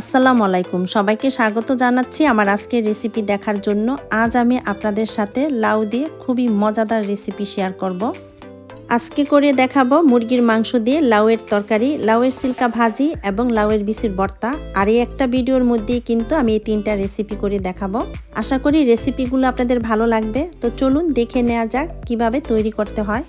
আসসালামু আলাইকুম, সবাইকে স্বাগত জানাচ্ছি আমার আজকের রেসিপি দেখার জন্য। আজ আমি আপনাদের সাথে লাউ দিয়ে খুবই মজাদার রেসিপি শেয়ার করব। আজকে করে দেখাবো মুরগির মাংস দিয়ে লাউয়ের তরকারি, লাউয়ের সিল্কা ভাজি এবং লাউয়ের বিচির ভর্তা। আর এই একটা ভিডিওর মধ্যেই কিন্তু আমি এই তিনটা রেসিপি করে দেখাবো। আশা করি রেসিপিগুলো আপনাদের ভালো লাগবে। তো চলুন দেখে নেওয়া যাক কিভাবে তৈরি করতে হয়।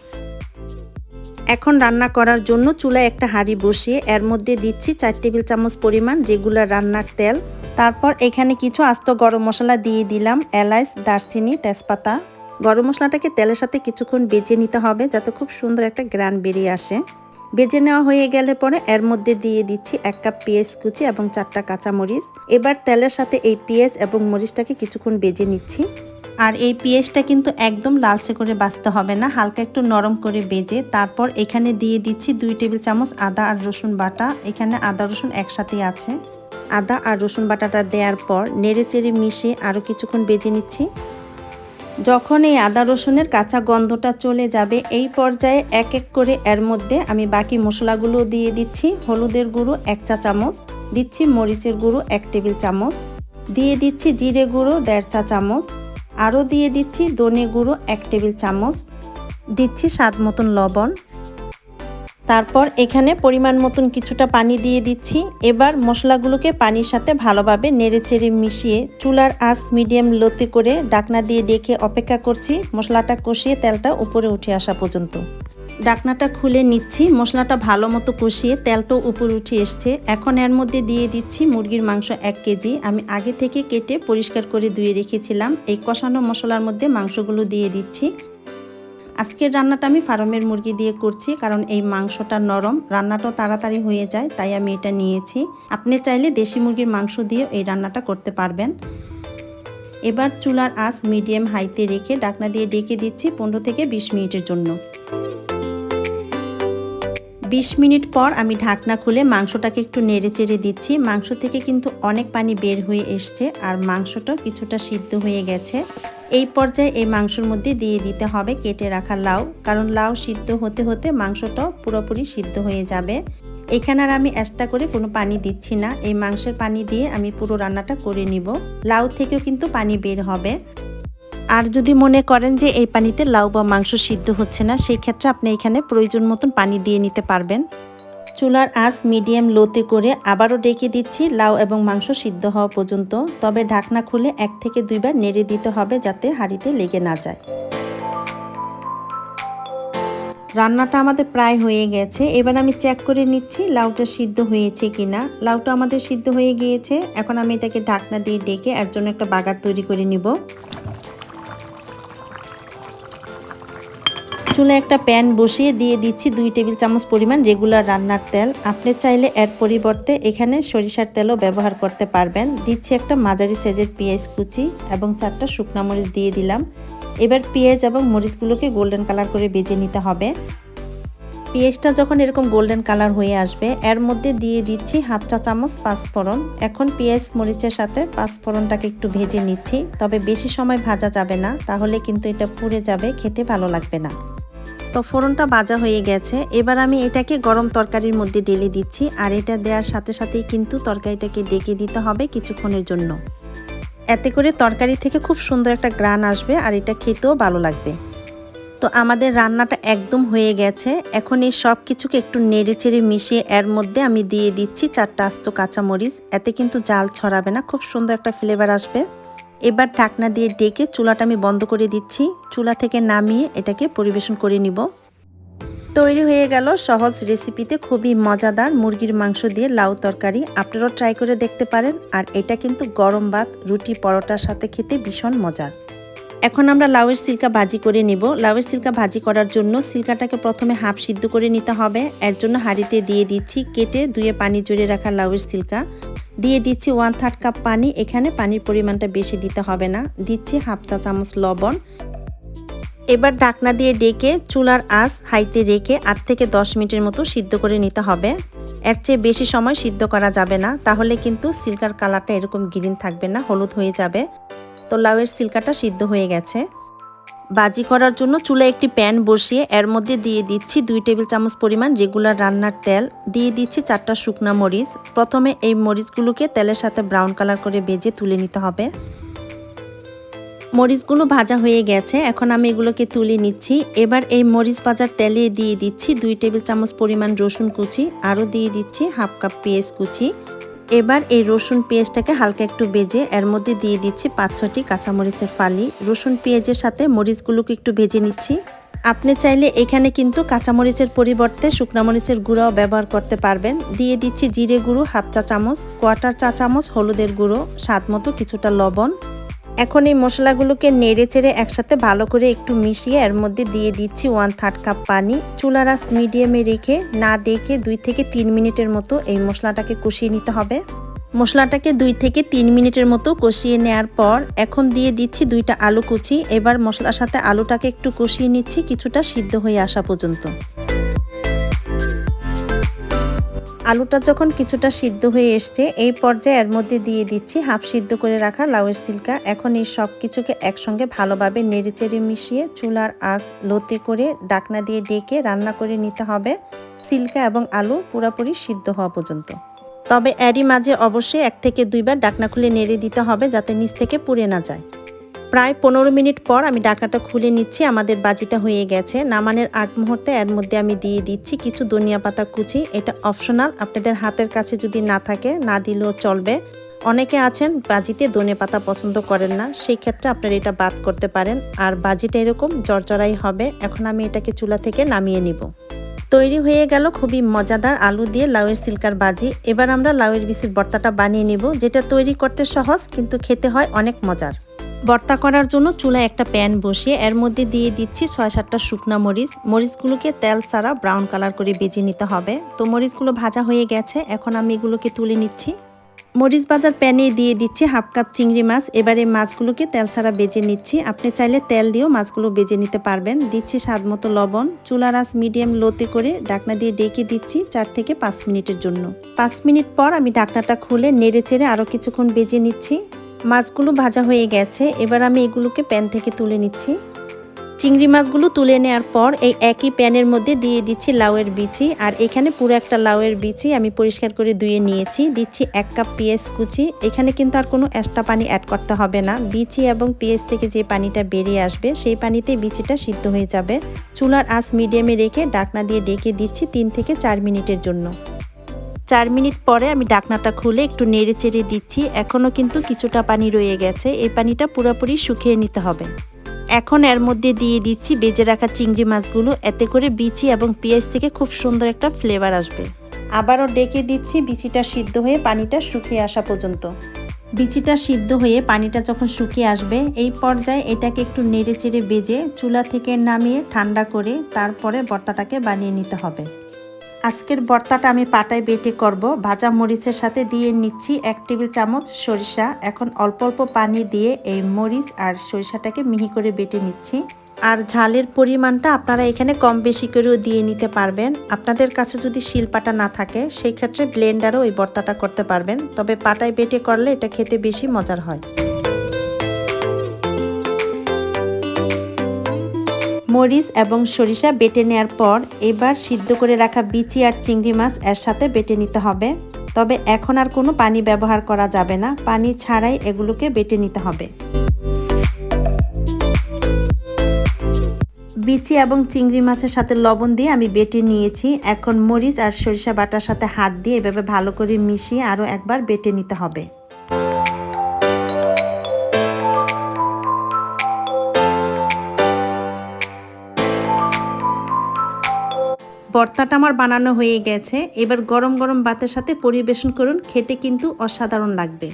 এখন রান্না করার জন্য চুলায় একটা হাঁড়ি বসিয়ে এর মধ্যে দিচ্ছি 4 টেবিল চামচ পরিমাণ রেগুলার রান্নার তেল। তারপর এখানে কিছু আস্ত গরম মশলা দিয়ে দিলাম, এলাচ, দারচিনি, তেজপাতা। গরম মশলাটাকে তেলের সাথে কিছুক্ষণ ভেজে নিতে হবে যাতে খুব সুন্দর একটা ঘ্রাণ বেরিয়ে আসে। ভেজে নেওয়া হয়ে গেলে পরে এর মধ্যে দিয়ে দিচ্ছি 1 কাপ পেঁয়াজ কুচি এবং 4টা কাঁচামরিচ। এবার তেলের সাথে এই পেঁয়াজ এবং মরিচটাকে কিছুক্ষণ ভেজে নিচ্ছি। আর এই পেঁয়াজটা কিন্তু একদম লালচে করে ভাজতে হবে না, হালকা একটু নরম করে ভেজে তারপর এখানে দিয়ে দিচ্ছি 2 টেবিল চামচ আদা আর রসুন বাটা। এখানে আদা রসুন একসাথেই আছে। আদা আর রসুন বাটাটা দেওয়ার পর নেড়েচেড়ে মিশিয়ে আরও কিছুক্ষণ ভেজে নিচ্ছি। যখন এই আদা রসুনের কাঁচা গন্ধটা চলে যাবে এই পর্যায়ে এক এক করে এর মধ্যে আমি বাকি মশলাগুলো দিয়ে দিচ্ছি। হলুদের গুঁড়ো 1 চা চামচ, দিচ্ছি মরিচের গুঁড়ো 1 টেবিল চামচ, দিয়ে দিচ্ছি জিরে গুঁড়ো 1.5 চা চামচ, আরও দিয়ে দিচ্ছি ধনে গুঁড়ো 1 টেবিল চামচ, দিচ্ছি স্বাদ মতন লবণ। তারপর এখানে পরিমাণ মতন কিছুটা পানি দিয়ে দিচ্ছি। এবার মশলাগুলোকে পানির সাথে ভালোভাবে নেড়েচেড়ে মিশিয়ে চুলার আঁচ মিডিয়াম লোতে করে ঢাকনা দিয়ে ডেকে অপেক্ষা করছি মশলাটা কষিয়ে তেলটা উপরে উঠে আসা পর্যন্ত। ঢাকনাটা খুলে নিচ্ছি। মশলাটা ভালো মতো কষিয়ে তেলটাও উপরে উঠে এসছে। এখন এর মধ্যে দিয়ে দিচ্ছি মুরগির মাংস 1 কেজি। আমি আগে থেকে কেটে পরিষ্কার করে ধুয়ে রেখেছিলাম। এই কষানো মশলার মধ্যে মাংসগুলো দিয়ে দিচ্ছি। আজকের রান্নাটা আমি ফার্মের মুরগি দিয়ে করছি কারণ এই মাংসটা নরম, রান্নাটাও তাড়াতাড়ি হয়ে যায়, তাই আমি এটা নিয়েছি। আপনি চাইলে দেশি মুরগির মাংস দিয়ে এই রান্নাটা করতে পারবেন। এবার চুলার আঁচ মিডিয়াম হাইতে রেখে ঢাকনা দিয়ে ডেকে দিচ্ছি 15 থেকে 20 মিনিটের জন্য। 20 মিনিট পর আমি ঢাকনা খুলে মাংসটাকে একটু নেড়েচেড়ে দিচ্ছি। মাংস থেকে কিন্তু অনেক পানি বের হয়ে এসছে আর মাংসটা কিছুটা সিদ্ধ হয়ে গেছে। এই পর্যায়ে এই মাংসের মধ্যে দিয়ে দিতে হবে কেটে রাখা লাউ, কারণ লাউ সিদ্ধ হতে হতে মাংসটাও পুরোপুরি সিদ্ধ হয়ে যাবে। এখানে আর আমি এক্সট্রা করে কোনো পানি দিচ্ছি না, এই মাংসের পানি দিয়ে আমি পুরো রান্নাটা করে নিব। লাউ থেকেও কিন্তু পানি বের হবে। আর যদি মনে করেন যে এই পানিতে লাউ বা মাংস সিদ্ধ হচ্ছে না, সেই ক্ষেত্রে আপনি এখানে প্রয়োজন মতন পানি দিয়ে নিতে পারবেন। চুলার আঁচ মিডিয়াম লোতে করে আবারও ডেকে দিচ্ছি লাউ এবং মাংস সিদ্ধ হওয়া পর্যন্ত। তবে ঢাকনা খুলে 1 থেকে 2 বার নেড়ে দিতে হবে যাতে হাঁড়িতে লেগে না যায়। রান্নাটা আমাদের প্রায় হয়ে গেছে। এবার আমি চেক করে নিচ্ছি লাউটা সিদ্ধ হয়েছে কিনা। লাউটা আমাদের সিদ্ধ হয়ে গিয়েছে। এখন আমি এটাকে ঢাকনা দিয়ে ডেকে এর জন্য একটা বাগার তৈরি করে নিব। চুলে একটা প্যান বসিয়ে দিয়ে দিচ্ছি 2 টেবিল চামচ পরিমাণ রেগুলার রান্নার তেল। আপনি চাইলে এর পরিবর্তে এখানে সরিষার তেলও ব্যবহার করতে পারবেন। দিচ্ছি একটা মাঝারি সাইজের পেঁয়াজ কুচি এবং 4টা শুকনা মরিচ দিয়ে দিলাম। এবার পেঁয়াজ এবং মরিচগুলোকে গোল্ডেন কালার করে ভেজে নিতে হবে। পেঁয়াজটা যখন এরকম গোল্ডেন কালার হয়ে আসবে এর মধ্যে দিয়ে দিচ্ছি 1/2 চা চামচ পাঁচফোড়ন। এখন পেঁয়াজ মরিচের সাথে পাঁচফোড়নটাকে একটু ভেজে নিচ্ছি, তবে বেশি সময় ভাজা যাবে না, তাহলে কিন্তু এটা পুড়ে যাবে, খেতে ভালো লাগবে না। তো ফোড়নটা ভাজা হয়ে গেছে। এবার আমি এটাকে গরম তরকারির মধ্যে ঢেলে দিচ্ছি আর এটা দেওয়ার সাথে সাথেই কিন্তু তরকারিটাকে ডেকে দিতে হবে কিছুক্ষণের জন্য। এতে করে তরকারি থেকে খুব সুন্দর একটা ঘ্রাণ আসবে আর এটা খেতেও ভালো লাগবে। তো আমাদের রান্নাটা একদম হয়ে গেছে। এখন এই সব কিছুকে একটু নেড়েচেড়ে মিশিয়ে এর মধ্যে আমি দিয়ে দিচ্ছি 4টা আস্ত কাঁচামরিচ। এতে কিন্তু জাল ছড়াবে না, খুব সুন্দর একটা ফ্লেভার আসবে। এবার ঢাকনা দিয়ে ডেকে চুলাটা আমি বন্ধ করে দিচ্ছি। চুলা থেকে নামিয়ে এটাকে পরিবেশন করে নিব। তৈরি হয়ে গেল সহজ রেসিপিতে খুবই মজাদার মুরগির মাংস দিয়ে লাউ তরকারি। আপনারাও ট্রাই করে দেখতে পারেন। আর এটা কিন্তু গরম ভাত, রুটি, পরোটার সাথে খেতে ভীষণ মজার। এখন আমরা লাউয়ের সিল্কা ভাজি করে নিব। লাউয়ের সিল্কা ভাজি করার জন্য সিল্কাটাকে প্রথমে হাফ সিদ্ধ করে নিতে হবে। এর জন্য হাঁড়িতে দিয়ে দিচ্ছি কেটে ধুয়ে পানি জড়িয়ে রাখা লাউয়ের সিল্কা। দিয়ে দিচ্ছি 1/3 কাপ পানি। এখানে পানির পরিমাণটা বেশি দিতে হবে না। দিচ্ছি 1/2 চা চামচ লবণ। এবার ঢাকনা দিয়ে ডেকে চুলার আঁচ হাইতে রেখে 8 থেকে 10 মিনিটের মতো সিদ্ধ করে নিতে হবে। এর চেয়ে বেশি সময় সিদ্ধ করা যাবে না, তাহলে কিন্তু সিল্কার কালারটা এরকম গ্রিন থাকবে না, হলুদ হয়ে যাবে। তো লাউয়ের সিল্কাটা সিদ্ধ হয়ে গেছে। ভাজি করার জন্য চুলায় একটি প্যান বসিয়ে এর মধ্যে দিয়ে দিচ্ছি 2 টেবিল চামচ পরিমাণ রেগুলার রান্নার তেল, দিয়ে দিচ্ছি 4টা শুকনা মরিচ। প্রথমে এই মরিচগুলোকে তেলের সাথে ব্রাউন কালার করে ভেজে তুলে নিতে হবে। মরিচগুলো ভাজা হয়ে গেছে, এখন আমি এগুলোকে তুলে নিচ্ছি। এবার এই মরিচ ভাজার তেলে দিয়ে দিচ্ছি 2 টেবিল চামচ পরিমাণ রসুন কুচি, আরও দিয়ে দিচ্ছি হাফ কাপ পেঁয়াজ কুচি। এবার এই রসুন পেঁয়াজটাকে হালকা একটু ভেজে এর মধ্যে দিয়ে দিচ্ছি 5-6টি কাঁচামরিচের ফালি। রসুন পেঁয়াজের সাথে মরিচগুলোকে একটু ভেজে নিচ্ছি। আপনি চাইলে এখানে কিন্তু কাঁচামরিচের পরিবর্তে শুকনা মরিচের গুঁড়াও ব্যবহার করতে পারবেন। দিয়ে দিচ্ছি জিরে গুঁড়ো হাফ চা চামচ, কোয়ার্টার চা চামচ হলুদের গুঁড়ো, স্বাদ মতো কিছুটা লবণ। এখন এই মশলাগুলোকে নেড়ে চেড়ে একসাথে ভালো করে একটু মিশিয়ে এর মধ্যে দিয়ে দিচ্ছি 1/3 কাপ পানি। চুলার আঁচ মিডিয়ামে রেখে না ডেকে 2 থেকে 3 মিনিটের মতো এই মশলাটাকে কষিয়ে নিতে হবে। মশলাটাকে 2 থেকে 3 মিনিটের মতো কষিয়ে নেওয়ার পর এখন দিয়ে দিচ্ছি 2টা আলু কুচি। এবার মশলার সাথে আলুটাকে একটু কষিয়ে নিচ্ছি কিছুটা সিদ্ধ হয়ে আসা পর্যন্ত। আলুটা যখন কিছুটা সিদ্ধ হয়ে এসছে এই পর্যায়ে এর মধ্যে দিয়ে দিচ্ছি হাফ সিদ্ধ করে রাখা লাউয়ের ছিলকা। এখন এই সব কিছুকে একসঙ্গে ভালোভাবে নেড়েচেড়ে মিশিয়ে চুলার আঁচ লোতে করে ঢাকনা দিয়ে ডেকে রান্না করে নিতে হবে ছিলকা এবং আলু পুরোপুরি সিদ্ধ হওয়া পর্যন্ত। তবে এরই মাঝে অবশ্যই 1 থেকে 2 বার ঢাকনা খুলে নেড়ে দিতে হবে যাতে নিচ থেকে পুড়ে না যায়। প্রায় 15 মিনিট পর আমি ঢাকনাটা খুলে নিচ্ছি। আমাদের ভাজিটা হয়ে গেছে। নামানোর আগ মুহূর্তে এর মধ্যে আমি দিয়ে দিচ্ছি কিছু ধনিয়া পাতা কুচি। এটা অপশনাল, আপনাদের হাতের কাছে যদি না থাকে না দিলেও চলবে। অনেকে আছেন ভাজিতে ধনিয়া পাতা পছন্দ করেন না, সেই ক্ষেত্রে আপনারা এটা বাদ করতে পারেন। আর ভাজিটা এরকম জরজরাই হবে। এখন আমি এটাকে চুলা থেকে নামিয়ে নিব। তৈরি হয়ে গেল খুবই মজাদার আলু দিয়ে লাউয়ের ছিলকার ভাজি। এবার আমরা লাউয়ের বিচির ভর্তাটা বানিয়ে নিব, যেটা তৈরি করতে সহজ কিন্তু খেতে হয় অনেক মজার। ভর্তা করার জন্য চুলায় একটা প্যান বসিয়ে এর মধ্যে দিয়ে দিচ্ছি 6-7টা শুকনা মরিচ। মরিচগুলোকে তেল ছাড়া ব্রাউন কালার করে ভেজে নিতে হবে। তো মরিচগুলো ভাজা হয়ে গেছে, এখন আমি এগুলোকে তুলে নিচ্ছি। মরিচ ভাজার প্যানে দিয়ে দিচ্ছি হাফ কাপ চিংড়ি মাছ। এবারে মাছগুলোকে তেল ছাড়া ভেজে নিচ্ছি। আপনি চাইলে তেল দিয়েও মাছগুলো ভেজে নিতে পারবেন। দিচ্ছি স্বাদ মতো লবণ। চুলার আঁচ মিডিয়াম লোতে করে ঢাকনা দিয়ে ডেকে দিচ্ছি 4 থেকে 5 মিনিটের জন্য। 5 মিনিট পর আমি ঢাকনাটা খুলে নেড়ে চেড়ে আরও কিছুক্ষণ ভেজে নিচ্ছি। মাছগুলো ভাজা হয়ে গেছে, এবার আমি এগুলোকে প্যান থেকে তুলে নিচ্ছি। চিংড়ি মাছগুলো তুলে নেওয়ার পর এই একই প্যানের মধ্যে দিয়ে দিচ্ছি লাউয়ের বিচি। আর এখানে পুরো একটা লাউয়ের বিচি আমি পরিষ্কার করে ধুয়ে নিয়েছি। দিচ্ছি 1 কাপ পেঁয়াজ কুচি। এখানে কিন্তু আর কোনো এক্সট্রা পানি অ্যাড করতে হবে না। বিচি এবং পেঁয়াজ থেকে যে পানিটা বেরিয়ে আসবে সেই পানিতে বিচিটা সিদ্ধ হয়ে যাবে। চুলার আঁচ মিডিয়ামে রেখে ঢাকনা দিয়ে ডেকে দিচ্ছি 3 থেকে 4 মিনিটের জন্য। 4 মিনিট পরে আমি ঢাকনাটা খুলে একটু নেড়ে চেড়ে দিচ্ছি। এখনও কিন্তু কিছুটা পানি রয়ে গেছে, এই পানিটা পুরোপুরি শুকিয়ে নিতে হবে। এখন এর মধ্যে দিয়ে দিচ্ছি ভেজে রাখা চিংড়ি মাছগুলো, এতে করে বিচি এবং পেঁয়াজ থেকে খুব সুন্দর একটা ফ্লেভার আসবে। আবারও ডেকে দিচ্ছি বিচিটা সিদ্ধ হয়ে পানিটা শুকিয়ে আসা পর্যন্ত। বিচিটা সিদ্ধ হয়ে পানিটা যখন শুকিয়ে আসবে এই পর্যায়ে এটাকে একটু নেড়ে চেড়ে ভেজে চুলা থেকে নামিয়ে ঠান্ডা করে তারপরে ভর্তাটাকে বানিয়ে নিতে হবে। আজকের ভর্তাটা আমি পাটায় বেটে করব। ভাজা মরিচের সাথে দিয়ে নিচ্ছি 1 টেবিল চামচ সরিষা। এখন অল্প অল্প পানি দিয়ে এই মরিচ আর সরিষাটাকে মিহি করে বেটে নিচ্ছি। আর ঝালের পরিমাণটা আপনারা এখানে কম বেশি করেও দিয়ে নিতে পারবেন। আপনাদের কাছে যদি শিলপাটা না থাকে সেই ক্ষেত্রে ব্লেন্ডারও এই ভর্তাটা করতে পারবেন, তবে পাটায় বেটে করলে এটা খেতে বেশি মজার হয়। মরিচ এবং সরিষা বেটে নেওয়ার পর এবার সিদ্ধ করে রাখা বিচি আর চিংড়ি মাছ এর সাথে বেটে নিতে হবে। তবে এখন আর কোনো পানি ব্যবহার করা যাবে না, পানি ছাড়াই এগুলোকে বেটে নিতে হবে। বিচি এবং চিংড়ি মাছের সাথে লবণ দিয়ে আমি বেটে নিয়েছি। এখন মরিচ আর সরিষা বাটার সাথে হাত দিয়ে এভাবে ভালো করে মিশিয়ে আরও একবার বেটে নিতে হবে। ভর্তাটা আমার বানানো হয়ে গেছে। এবার গরম গরম ভাতের সাথে পরিবেশন করুন, খেতে কিন্তু অসাধারণ লাগবে।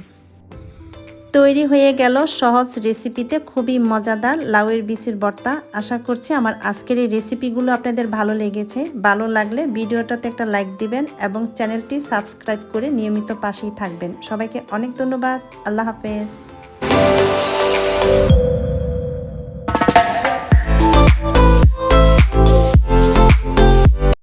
তৈরি হয়ে গেল সহজ রেসিপিতে খুবই মজাদার লাউয়ের বিচির ভর্তা। আশা করছি আমার আজকের এই রেসিপিগুলো আপনাদের ভালো লেগেছে। ভালো লাগলে ভিডিওটাতে একটা লাইক দিবেন এবং চ্যানেলটি সাবস্ক্রাইব করে নিয়মিত পাশেই থাকবেন। সবাইকে অনেক ধন্যবাদ। আল্লাহ হাফেজ।